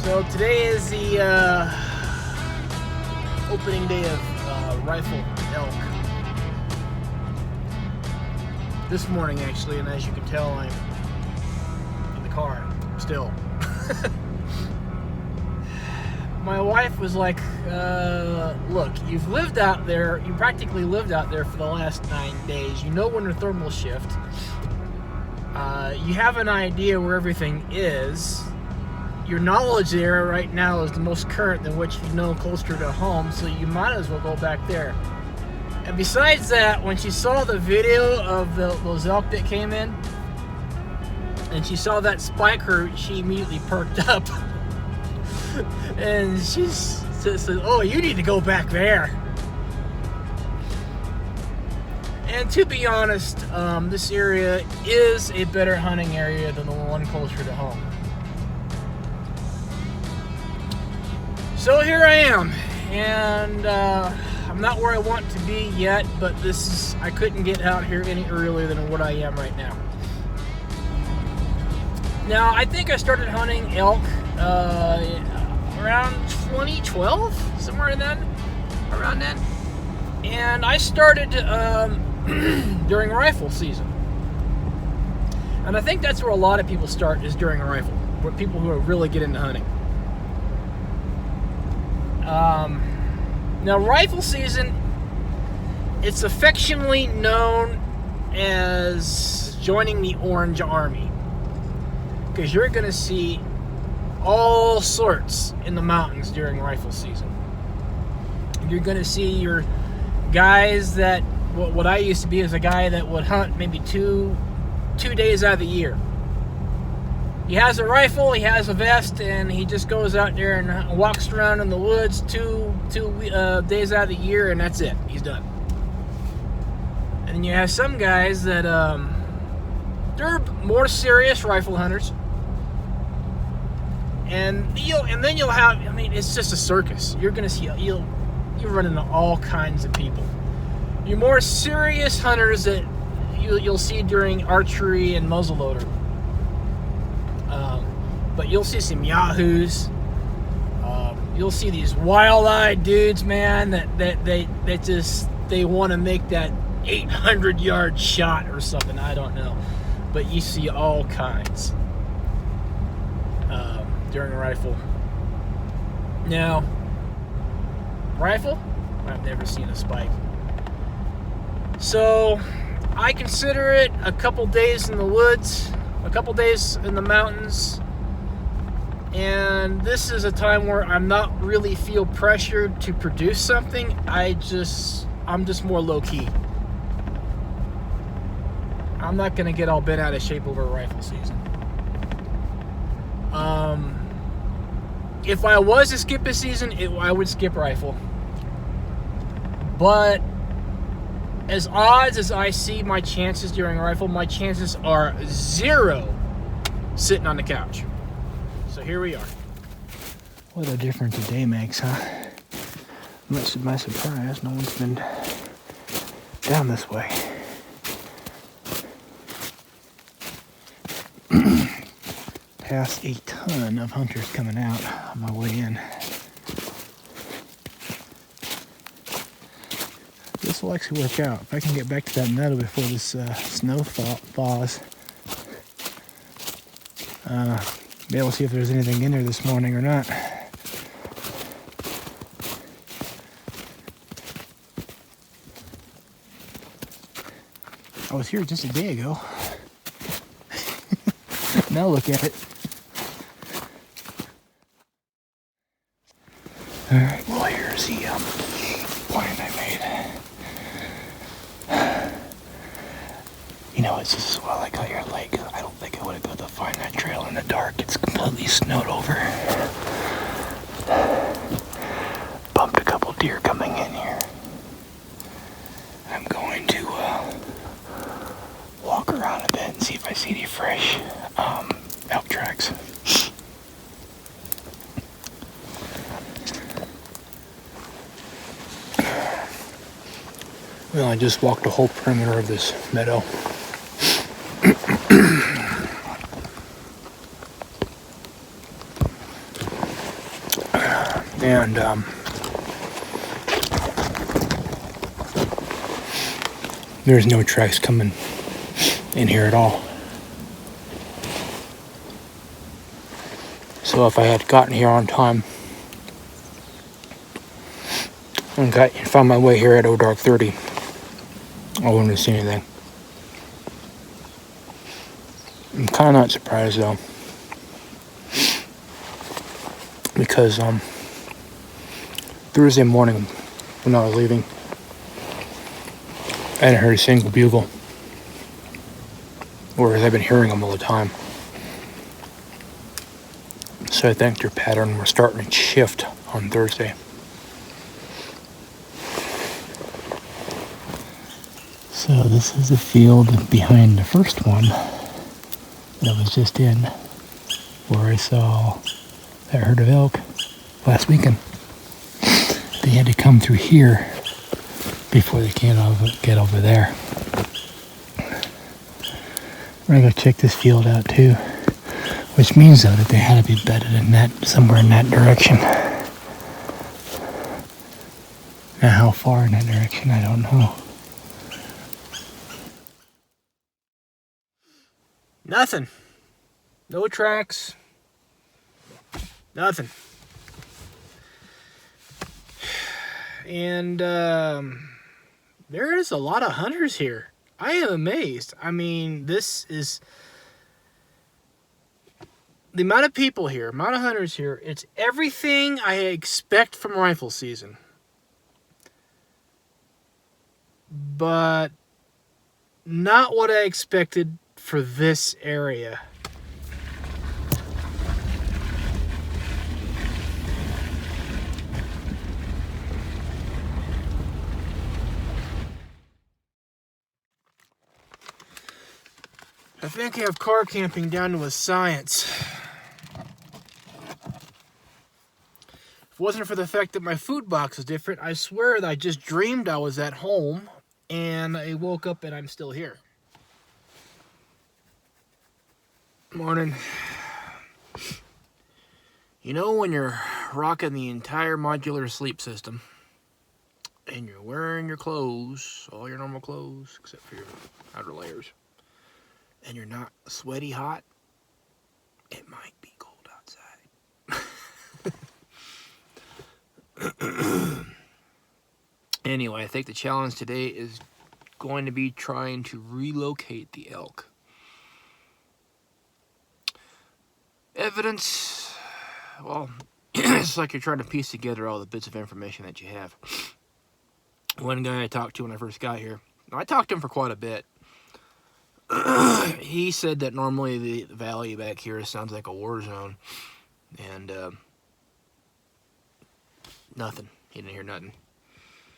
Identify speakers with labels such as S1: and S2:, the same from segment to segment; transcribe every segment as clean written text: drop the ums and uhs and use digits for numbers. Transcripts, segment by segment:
S1: So today is the opening day of rifle elk. This morning actually, and as you can tell, I'm in the car still. My wife was like, look, you've lived out there, you practically lived out there for the last 9 days. You know when the thermal shift. You have an idea where everything is. Your knowledge there right now is the most current than what you know closer to home, so you might as well go back there. And besides that, when she saw the video of those elk that came in, and she saw that spike hurt, she immediately perked up. And she said, oh, you need to go back there. And to be honest, this area is a better hunting area than the one closer to home. So here I am, and I'm not where I want to be yet, but I couldn't get out here any earlier than what I am right now. Now, I think I started hunting elk around 2012, somewhere around then. And I started during rifle season. And I think that's where a lot of people start, is during a rifle, where people who really get into hunting. Now, rifle season, it's affectionately known as joining the Orange Army, because you're going to see all sorts in the mountains during rifle season. You're going to see your guys that, what I used to be is a guy that would hunt maybe two days out of the year. He has a rifle, he has a vest, and he just goes out there and walks around in the woods two days out of the year, and that's it. He's done. And then you have some guys that they're more serious rifle hunters, and then you'll have. I mean, it's just a circus. You're gonna see you'll run into all kinds of people. Your more serious hunters that you'll see during archery and muzzleloader. But you'll see some yahoos. You'll see these wild-eyed dudes, man, that they want to make that 800-yard shot or something. I don't know, but you see all kinds during a rifle. Now, rifle, I've never seen a spike. So I consider it a couple days in the woods, a couple days in the mountains. And this is a time where I'm not really feel pressured to produce something. I'm just more low-key. I'm not going to get all bent out of shape over rifle season. If I was to skip a season, I would skip rifle. But as odds as I see my chances during rifle, my chances are 0 sitting on the couch. So here we are. What a difference a day makes, huh? Much to my surprise, no one's been down this way. Passed a ton of hunters coming out on my way in. This will actually work out. If I can get back to that meadow before this snow thaws. Be able to see if there's anything in there this morning or not. I was here just a day ago. Now look at it. Alright, well, here's the plan I made. You know, it's just well, like out here, like I don't think I would have got to find that trail in the dark. It's completely snowed over. Bumped a couple deer coming in here. I'm going to walk around a bit and see if I see any fresh elk tracks. Well, I just walked the whole perimeter of this meadow. And there's no tracks coming in here at all. So if I had gotten here on time and found my way here at dark 30, I wouldn't have seen anything. I'm kind of not surprised though, because Thursday morning when I was leaving, I hadn't heard a single bugle, whereas I've been hearing them all the time. So I think their pattern was starting to shift on Thursday. So this is the field behind the first one that I was just in, where I saw that herd of elk last weekend. They had to come through here before they can get over there. We're gonna go check this field out too, which means though that they had to be bedded in that, somewhere in that direction. Now how far in that direction, I don't know. Nothing. No tracks. Nothing. And there is a lot of hunters here. I am amazed. I mean, this is the amount of people here, amount of hunters here. It's everything I expect from rifle season. But not what I expected for this area. I think I have car camping down to a science. If it wasn't for the fact that my food box is different, I swear that I just dreamed I was at home and I woke up and I'm still here. Morning. You know when you're rocking the entire modular sleep system and you're wearing your clothes, all your normal clothes except for your outer layers, and you're not sweaty hot, it might be cold outside. Anyway, I think the challenge today is going to be trying to relocate the elk. Evidence, well, it's like you're trying to piece together all the bits of information that you have. One guy I talked to when I first got here, I talked to him for quite a bit. He said that normally the valley back here sounds like a war zone, and nothing. He didn't hear nothing.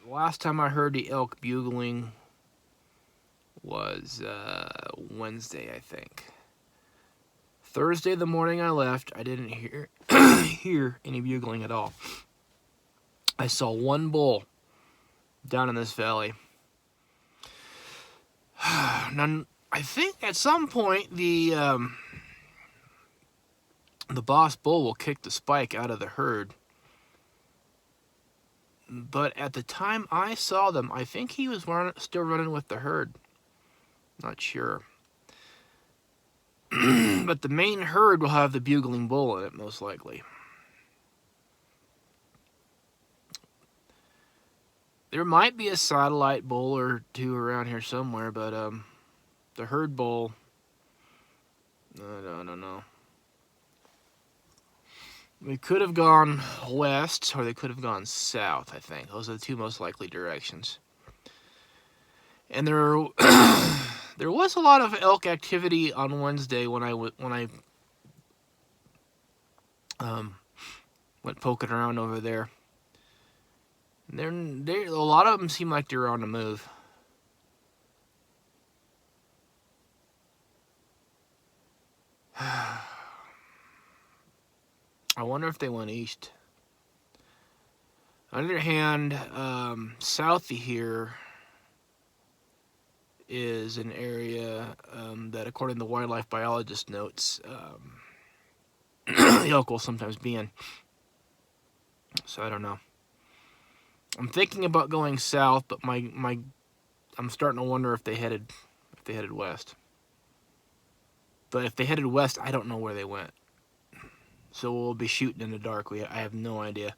S1: The last time I heard the elk bugling was Wednesday, I think. Thursday, the morning I left, I didn't hear any bugling at all. I saw one bull down in this valley. Now, I think at some point the boss bull will kick the spike out of the herd. But at the time I saw them, I think he was still running with the herd. Not sure. But the main herd will have the bugling bull in it, most likely. There might be a satellite bull or two around here somewhere, but the herd bull, I don't know. We could have gone west, or they could have gone south, I think. Those are the two most likely directions. And there was a lot of elk activity on Wednesday when I went poking around over there. A lot of them seem like they're on the move. I wonder if they went east. On the other hand, south of here is an area that, according to the wildlife biologist notes, the elk will sometimes be in. So I don't know. I'm thinking about going south, but I'm starting to wonder if they headed west. But if they headed west, I don't know where they went. So we'll be shooting in the dark. I have no idea.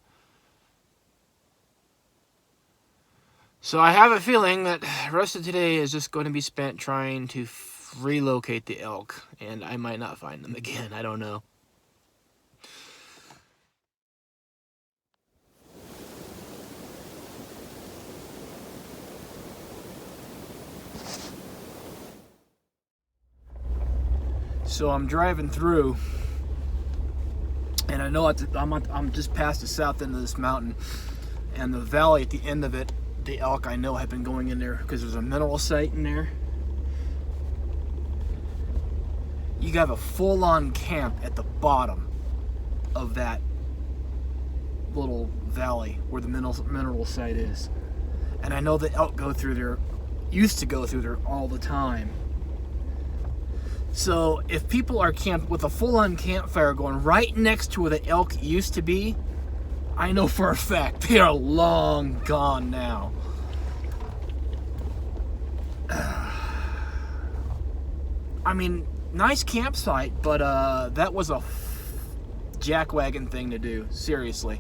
S1: So I have a feeling that the rest of today is just going to be spent trying to relocate the elk, and I might not find them again. I don't know. So I'm driving through, and I know I'm just past the south end of this mountain, and the valley at the end of it, the elk I know have been going in there because there's a mineral site in there. You have a full-on camp at the bottom of that little valley where the mineral site is, and I know the elk used to go through there all the time. So if people are camped with a full-on campfire going right next to where the elk used to be, I know for a fact they are long gone now. I mean, nice campsite, but that was a jackwagon thing to do. Seriously.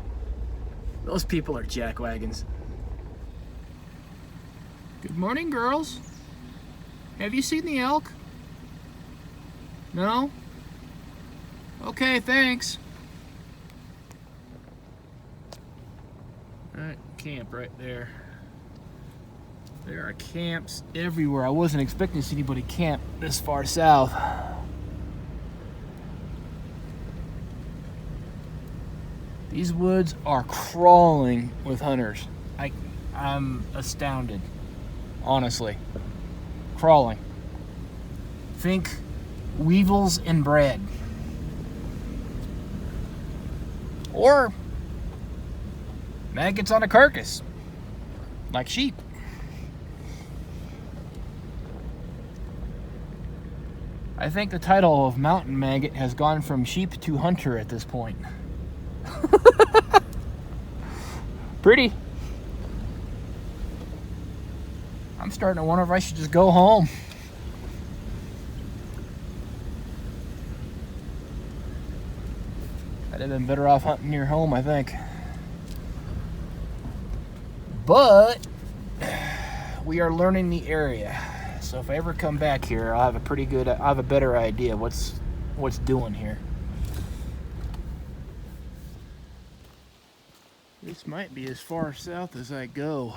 S1: Those people are jackwagons. Good morning, girls. Have you seen the elk? No? Okay, thanks. Alright, camp right there. There are camps everywhere. I wasn't expecting to see anybody camp this far south. These woods are crawling with hunters. I'm astounded, honestly. Crawling. Think weevils and bread. Or maggots on a carcass, like sheep. I think the title of mountain maggot has gone from sheep to hunter at this point. Pretty. I'm starting to wonder if I should just go home. I'd have been better off hunting near home, I think. But we are learning the area. So if I ever come back here, I'll have a better idea what's doing here. This might be as far south as I go.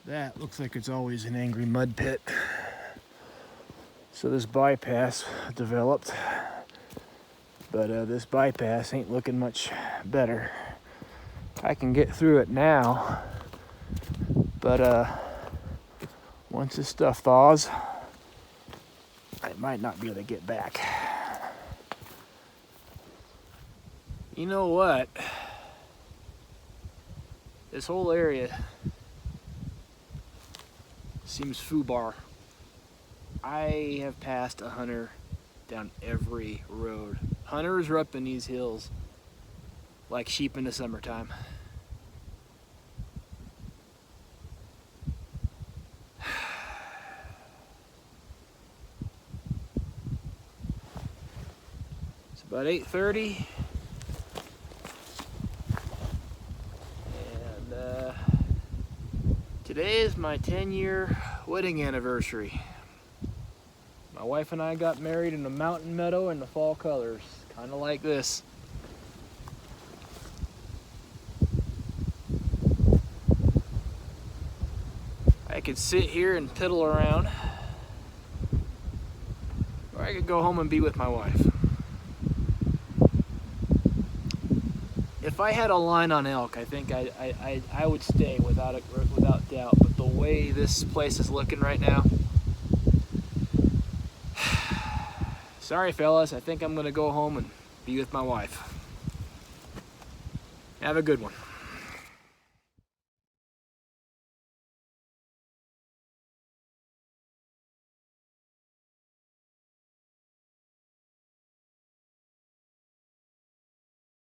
S1: That looks like it's always an angry mud pit. So this bypass developed, but this bypass ain't looking much better. I can get through it now, but once this stuff thaws, I might not be able to get back. You know what? This whole area seems foobar. I have passed a hunter down every road. Hunters are up in these hills like sheep in the summertime. It's about 8:30. And today is my 10-year wedding anniversary. My wife and I got married in a mountain meadow in the fall colors, kind of like this. I could sit here and piddle around, or I could go home and be with my wife. If I had a line on elk, I think I would stay without doubt. But the way this place is looking right now, sorry fellas, I think I'm gonna go home and be with my wife. Have a good one.